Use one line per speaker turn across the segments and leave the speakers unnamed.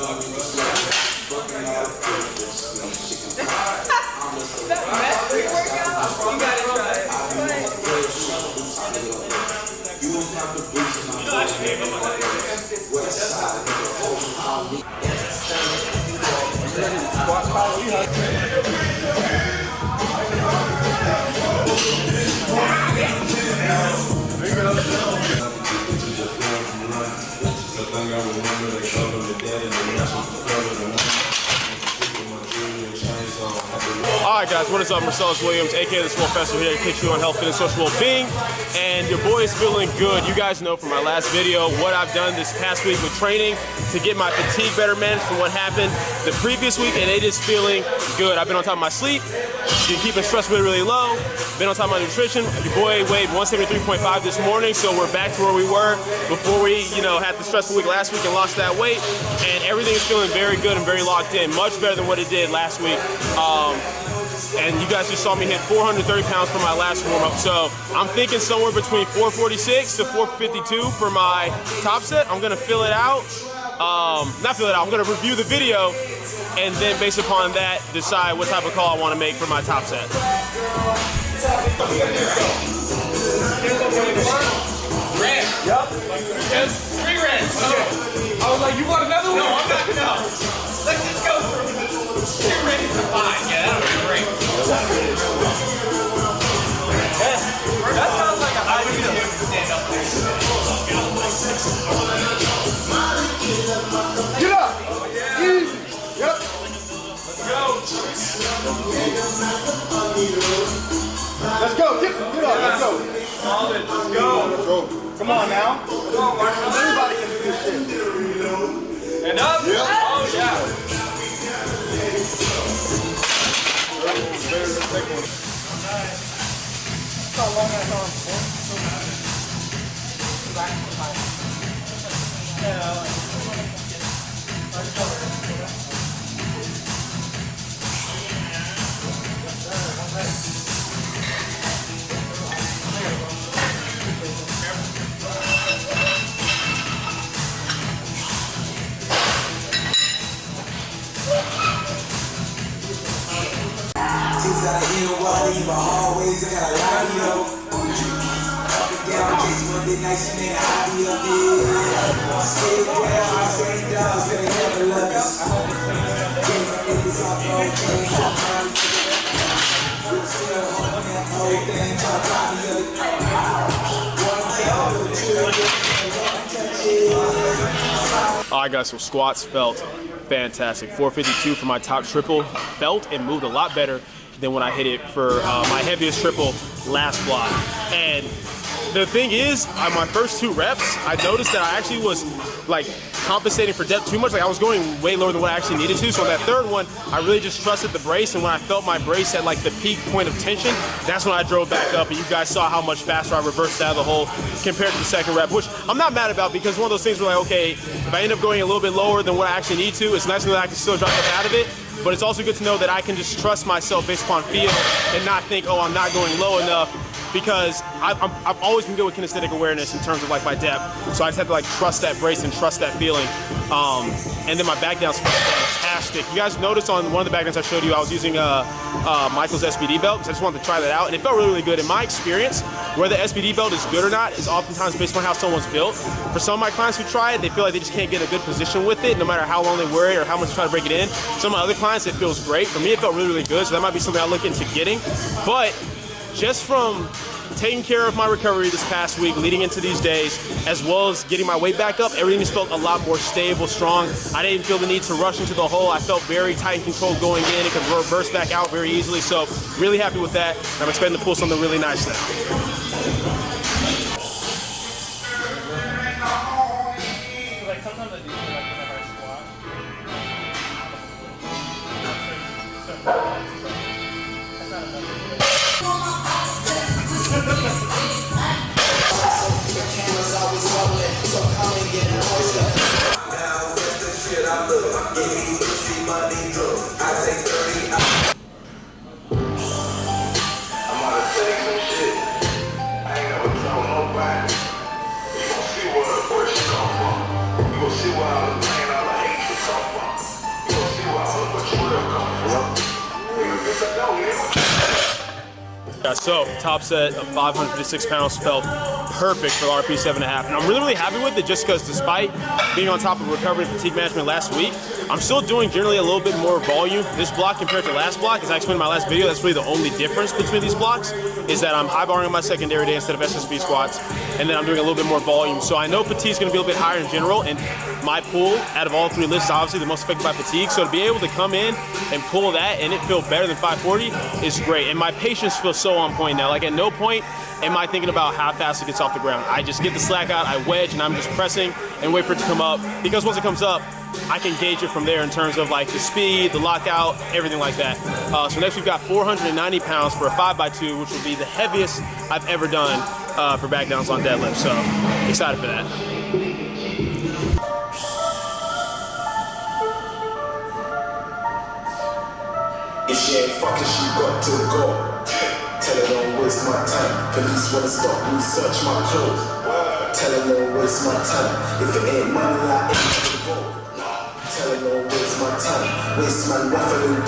That mess workout, you gotta try it.
Alright guys, what is up? Marcellus Williams, aka TheSwolefessor, here to teach you on health, fitness, social well-being. And your boy is feeling good. You guys know from my last video what I've done this past week with training to get my fatigue better managed from what happened the previous week, and it is feeling good. I've been on top of my sleep, been keeping stress really low, been on top of my nutrition. Your boy weighed 173.5 this morning, so we're back to where we were before we, had the stressful week last week and lost that weight. And everything is feeling very good and very locked in, much better than what it did last week. And you guys just saw me hit 430 pounds for my last warm-up. So I'm thinking somewhere between 446 to 452 for my top set. I'm gonna fill it out. Not fill it out, I'm gonna review the video and then based upon that, decide what type of call I wanna make for my top set.
Red. Yup. Just 3 reds. Okay. I was like, you want another one? No, I'm not. No. Let's just go for 2 reds to 5. Yeah, that'll be great. That sounds like a high video. Stand up there.
Get up. Easy. Yep.
Let's go.
Let's go. Get up. Let's go.
Solid. Let's go.
Come on now.
Come on, Marshall.
Everybody can do this shit.
And up.
Yep.
Oh, yeah.
How long that arm for?
Things out of here, water, you always I got a lot of you. Up and down, case Monday night, she made a hobby of it. Stay down, I say dogs, better never love us. Get my niggas off all day, we're still on that whole thing, try to copy of it. One down,
Alright guys, so squats felt fantastic. 452 for my top triple. Felt and moved a lot better than when I hit it for my heaviest triple last block. And the thing is, on my first 2 reps, I noticed that I actually was like compensating for depth too much. Like I was going way lower than what I actually needed to. So on that 3rd one, I really just trusted the brace. And when I felt my brace at like the peak point of tension, that's when I drove back up. And you guys saw how much faster I reversed out of the hole compared to the 2nd rep, which I'm not mad about because one of those things where like, okay, if I end up going a little bit lower than what I actually need to, it's nice to know that I can still drop up out of it. But it's also good to know that I can just trust myself based upon feel and not think, oh, I'm not going low enough, because I've always been good with kinesthetic awareness in terms of like my depth. So I just have to like trust that brace and trust that feeling. And then my back down's fantastic. You guys noticed on one of the back downs I showed you, I was using Michael's SBD belt because I just wanted to try that out, and it felt really good. In my experience, whether the SBD belt is good or not is oftentimes based on how someone's built. For some of my clients who try it, they feel like they just can't get a good position with it, no matter how long they wear it or how much they try to break it in. Some of my other clients, it feels great. For me, it felt really good, so that might be something I'll look into getting. But just from taking care of my recovery this past week leading into these days, as well as getting my weight back up, everything just felt a lot more stable, strong. I didn't feel the need to rush into the hole. I felt very tight and controlled going in. It could reverse back out very easily. So really happy with that. I'm expecting to pull something really nice now.
See where all the pain, all the hate is come from.
Yeah, so top set of 556 pounds felt perfect for the RP 7.5, and I'm really happy with it just because despite being on top of recovery and fatigue management last week, I'm still doing generally a little bit more volume. This block compared to last block, as I explained in my last video, that's really the only difference between these blocks, is that I'm high barring on my secondary day instead of SSB squats, and then I'm doing a little bit more volume. So I know fatigue is going to be a little bit higher in general, and my pull out of all three lists is obviously the most affected by fatigue. So to be able to come in and pull that and it feel better than 540 is great. And my patience feels so on point now. Like at no point am I thinking about how fast it gets off the ground. I just get the slack out, I wedge, and I'm just pressing and wait for it to come up. Because once it comes up, I can gauge it from there in terms of like the speed, the lockout, everything like that. So next we've got 490 pounds for a 5x2, which will be the heaviest I've ever done for back downs on deadlift. So excited for that.
If she ain't fucking, she got to go. Tell her don't waste my time. Police wanna stop me, search my clothes. Tell her don't waste my time. If it ain't money, I ain't gonna go. Tell her don't waste my time. Waste my ruffling.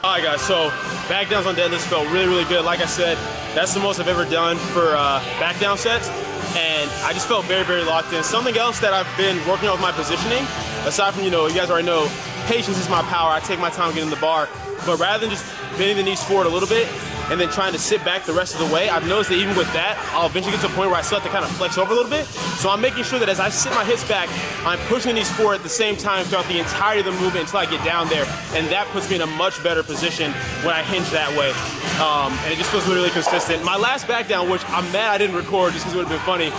Alright guys, so back downs on deadlifts felt really good. Like I said, that's the most I've ever done for back down sets. And I just felt very locked in. Something else that I've been working on with my positioning, aside from, you guys already know, patience is my power. I take my time getting the bar. But rather than just bending the knees forward a little bit and then trying to sit back the rest of the way, I've noticed that even with that, I'll eventually get to a point where I still have to kind of flex over a little bit. So I'm making sure that as I sit my hips back, I'm pushing these forward at the same time throughout the entirety of the movement until I get down there. And that puts me in a much better position when I hinge that way. And it just feels really consistent. My last back down, which I'm mad I didn't record just because it would have been funny,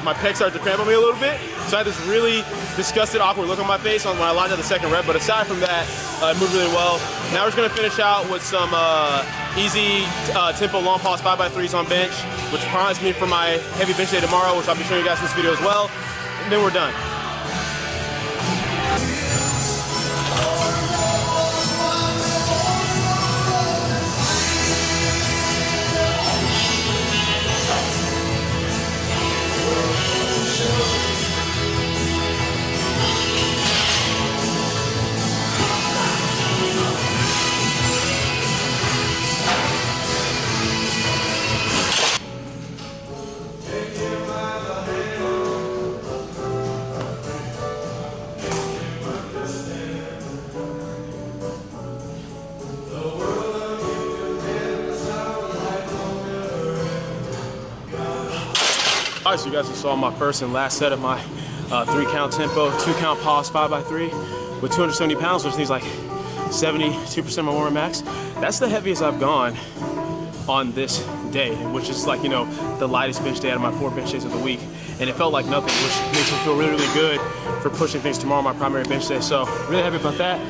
my pecs started to cramp on me a little bit. So I had this really disgusted, awkward look on my face when I lined up the second rep. But aside from that, it moved really well. Now we're just gonna finish out with some easy tempo long pause 5x3s on bench, which promised me for my heavy bench day tomorrow, which I'll be showing you guys in this video as well. And then we're done. Alright, so you guys just saw my first and last set of my 3-count tempo, 2-count pause 5x3 with 270 pounds, which means like 72% of my warm max. That's the heaviest I've gone on this day, which is like, the lightest bench day out of my 4 bench days of the week. And it felt like nothing, which makes me feel really good for pushing things tomorrow, my primary bench day. So really happy about that.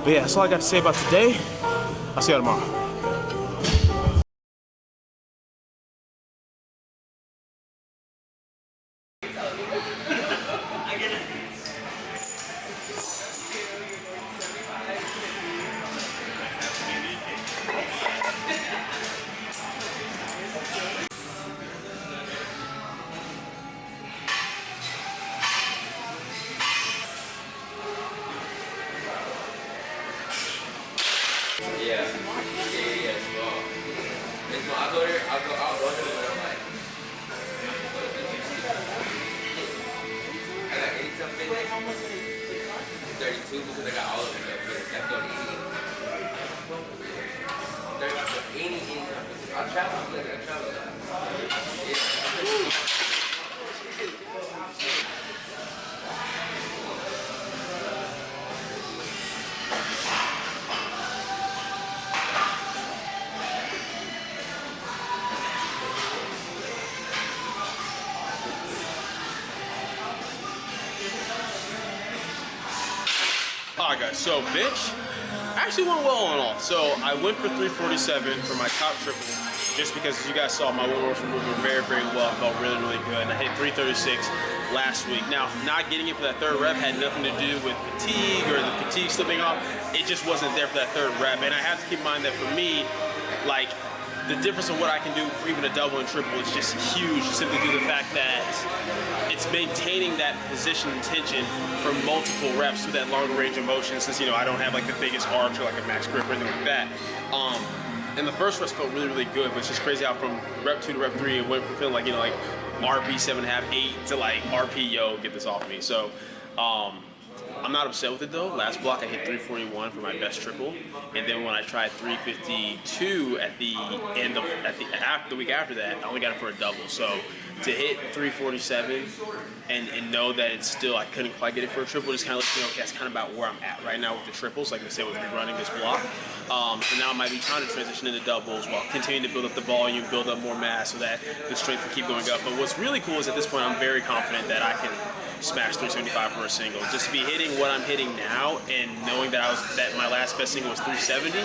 But yeah, that's all I got to say about today. I'll see you tomorrow.
Yeah. Well, I'll go there when I'm like, I got 80 something fitness, 32 because I got all of them up here. That's going to 80 something. I'll travel a lot. Yeah.
Alright guys, so bench actually went well on all. So I went for 347 for my top triple, just because as you guys saw, my one motion moved very well. I felt really good, and I hit 336 last week. Now, not getting it for that third rep had nothing to do with fatigue or the fatigue slipping off. It just wasn't there for that third rep, and I have to keep in mind that for me, like, the difference of what I can do for even a double and triple is just huge, simply due to the fact that it's maintaining that position and tension for multiple reps with that longer range of motion, since I don't have like the biggest arch or like a max grip or anything like that. And the first rest felt really, really good, but it's just crazy how from rep 2 to rep 3, it went from feeling like, you know, like RP 7.5, 8 to like RP, yo, get this off me. So, I'm not upset with it though. Last block I hit 341 for my best triple, and then when I tried 352 at the end of after the week after that, I only got it for a double. So to hit 347 and know that it's still I couldn't quite get it for a triple, just kind of lets me know, okay, that's kind of about where I'm at right now with the triples. Like I said, with rerunning this block, so now I might be trying to transition into doubles while continuing to build up the volume, build up more mass, so that the strength can keep going up. But what's really cool is at this point I'm very confident that I can smash 375 for a single. Just to be hitting what I'm hitting now and knowing that my last best single was 370,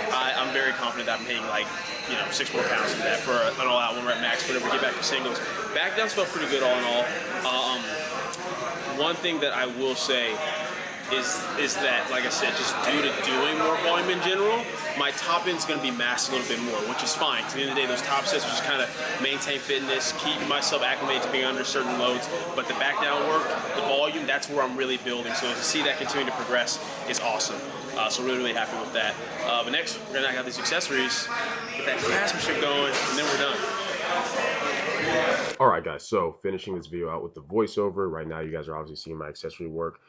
I'm very confident that I'm hitting like, you know, 6 more pounds than that for an all-out 1 rep max, whatever, get back to singles. Back downs felt pretty good all in all. One thing that I will say is that, like I said, just due to doing more volume in general, my top end's going to be masked a little bit more, which is fine. At the end of the day, those top sets are just kind of maintain fitness, keep myself acclimated to being under certain loads. But the back down work, the volume, that's where I'm really building. So to see that continue to progress is awesome. So really, really happy with that. But next, we're going to knock out these accessories, get that craftsmanship going, and then we're done.
All right, guys, so finishing this video out with the voiceover. Right now, you guys are obviously seeing my accessory work.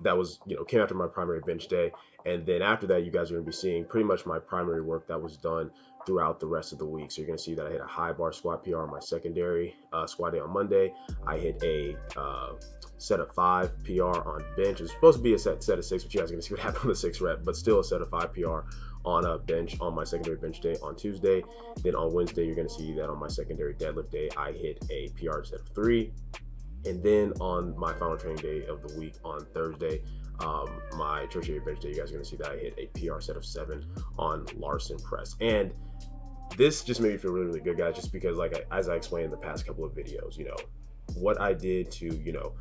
That was, you know, came after my primary bench day. And then after that, you guys are going to be seeing pretty much my primary work that was done throughout the rest of the week. So you're going to see that I hit a high bar squat PR on my secondary squat day on Monday. I hit a set of 5 PR on bench. It's supposed to be a set of 6, but you guys are going to see what happened on the 6th rep, but still a set of 5 PR on a bench on my secondary bench day on Tuesday. Then on Wednesday, you're going to see that on my secondary deadlift day, I hit a PR set of 3. And then on my final training day of the week on Thursday, my tertiary bench day, you guys are going to see that I hit a PR set of 7 on Larson press. And this just made me feel really, really good, guys, just because, like, as I explained in the past couple of videos, you know, what I did to, you know,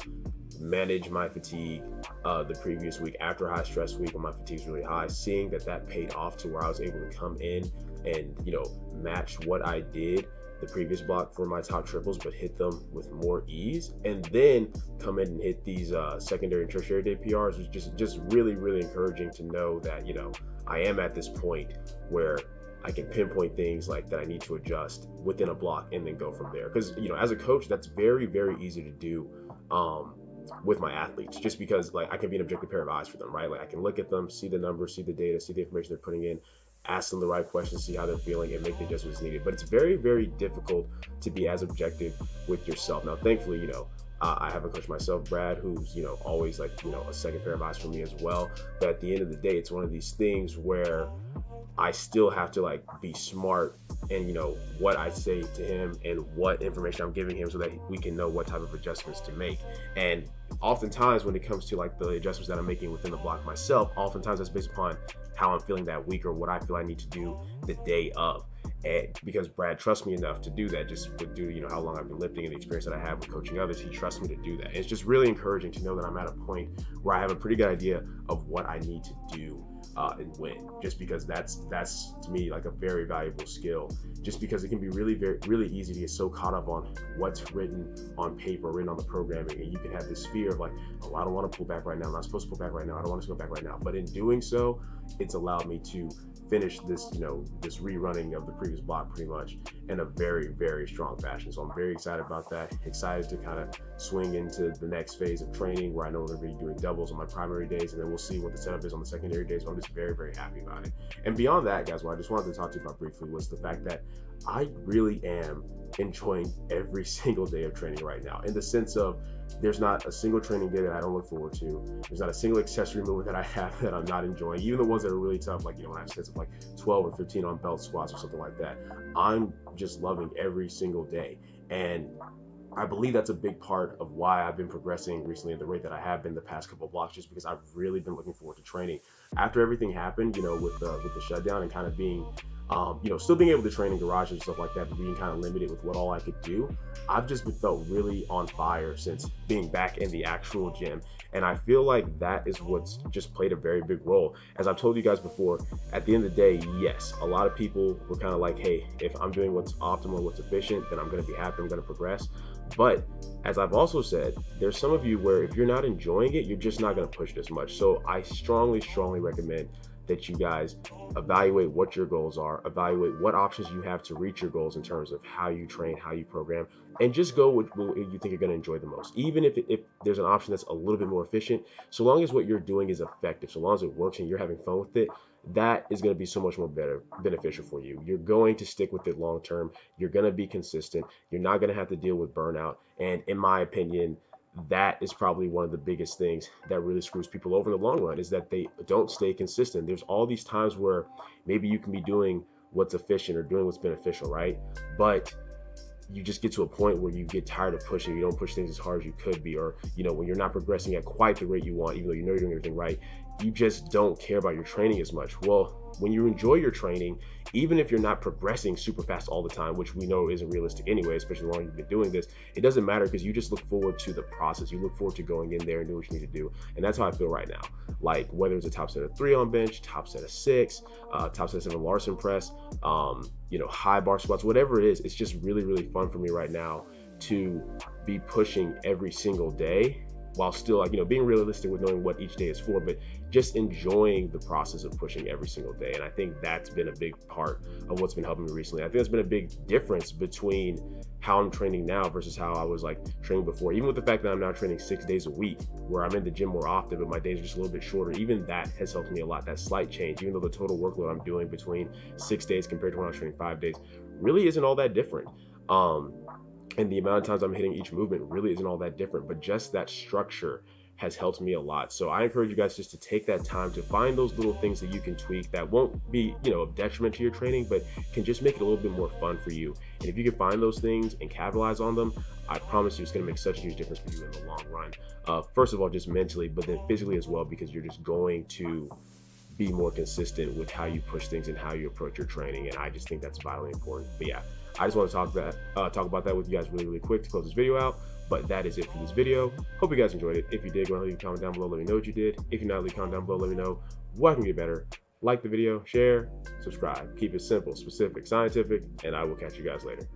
manage my fatigue the previous week after a high stress week when my fatigue's really high, seeing that paid off to where I was able to come in and, you know, match what I did the previous block for my top triples, but hit them with more ease, and then come in and hit these secondary and tertiary day PRs was just really, really encouraging to know that, you know, I am at this point where I can pinpoint things like that I need to adjust within a block and then go from there. Because, you know, as a coach, that's very, very easy to do with my athletes, just because, like, I can be an objective pair of eyes for them, right? Like, I can look at them, see the numbers, see the data, see the information they're putting in, ask them the right questions, see how they're feeling, and make the adjustments needed. But it's very, very difficult to be as objective with yourself. Now, thankfully, you know, I have a coach myself, Brad, who's, you know, always, like, you know, a second pair of eyes for me as well. But at the end of the day, it's one of these things where I still have to, like, be smart and, you know, what I say to him and what information I'm giving him so that we can know what type of adjustments to make. And oftentimes when it comes to, like, the adjustments that I'm making within the block myself, oftentimes that's based upon how I'm feeling that week or what I feel I need to do the day of. And because Brad trusts me enough to do that, just due to, you know, how long I've been lifting and the experience that I have with coaching others, he trusts me to do that. And it's just really encouraging to know that I'm at a point where I have a pretty good idea of what I need to do and when, just because that's to me like a very valuable skill, just because it can be really easy to get so caught up on what's written on paper, written on the programming, and you can have this fear of, like, oh, I don't want to pull back right now, I'm not supposed to pull back right now, I don't want to go back right now. But in doing so, it's allowed me to finish this, you know, this rerunning of the previous block pretty much in a very, very strong fashion. So I'm very excited about that. Excited to kind of swing into the next phase of training where I know we're going to be doing doubles on my primary days, and then we'll see what the setup is on the secondary days. But I'm just very, very happy about it. And beyond that, guys, what I just wanted to talk to you about briefly was the fact that I really am enjoying every single day of training right now, in the sense of there's not a single training day that I don't look forward to. There's not a single accessory movement that I have that I'm not enjoying, even the ones that are really tough, like, you know, when I have sets of like 12 or 15 on belt squats or something like that. I'm just loving every single day. And I believe that's a big part of why I've been progressing recently at the rate that I have been the past couple of blocks, just because I've really been looking forward to training. After everything happened, you know, with the shutdown and kind of being, you know, still being able to train in garages and stuff like that, but being kind of limited with what all I could do, I've just felt really on fire since being back in the actual gym. And I feel like that is what's just played a very big role. As I've told you guys before, at the end of the day, yes, a lot of people were kind of like, hey, if I'm doing what's optimal, what's efficient, then I'm going to be happy, I'm going to progress. But as I've also said, there's some of you where if you're not enjoying it, you're just not going to push it as much. So I strongly recommend that you guys evaluate what your goals are, evaluate what options you have to reach your goals in terms of how you train, how you program, and just go with what you think you're going to enjoy the most. Even if there's an option that's a little bit more efficient, so long as what you're doing is effective, so long as it works and you're having fun with it, that is going to be so much more beneficial for you. You're going to stick with it long term. You're going to be consistent. You're not going to have to deal with burnout. And in my opinion, that is probably one of the biggest things that really screws people over in the long run, is that they don't stay consistent. There's all these times where maybe you can be doing what's efficient or doing what's beneficial, right? But you just get to a point where you get tired of pushing. You don't push things as hard as you could be, or when you're not progressing at quite the rate you want, even though you know you're doing everything right, you just don't care about your training as much. Well, when you enjoy your training, even if you're not progressing super fast all the time, which we know isn't realistic anyway, especially the longer you've been doing this, it doesn't matter, because you just look forward to the process. You look forward to going in there and doing what you need to do. And that's how I feel right now. Like, whether it's a top set of 3 on bench, top set of 6, top set of 7 Larson press, high bar squats, whatever it is, it's just really, really fun for me right now to be pushing every single day, while still being realistic with knowing what each day is for, but just enjoying the process of pushing every single day. And I think that's been a big part of what's been helping me recently. I think that's been a big difference between how I'm training now versus how I was training before. Even with the fact that I'm now training 6 days a week, where I'm in the gym more often, but my days are just a little bit shorter, even that has helped me a lot. That slight change, even though the total workload I'm doing between 6 days compared to when I was training 5 days really isn't all that different. And the amount of times I'm hitting each movement really isn't all that different, but just that structure has helped me a lot. So I encourage you guys just to take that time to find those little things that you can tweak that won't be, a detriment to your training, but can just make it a little bit more fun for you. And if you can find those things and capitalize on them, I promise you it's going to make such a huge difference for you in the long run. First of all, just mentally, but then physically as well, because you're just going to be more consistent with how you push things and how you approach your training. And I just think that's vitally important. But yeah, I just want to talk about that with you guys really, really quick to close this video out. But that is it for this video. Hope you guys enjoyed it. If you did, go ahead and leave a comment down below. Let me know what you did. If you're not, leave a comment down below. Let me know what can get better. Like the video, share, subscribe. Keep it simple, specific, scientific, and I will catch you guys later.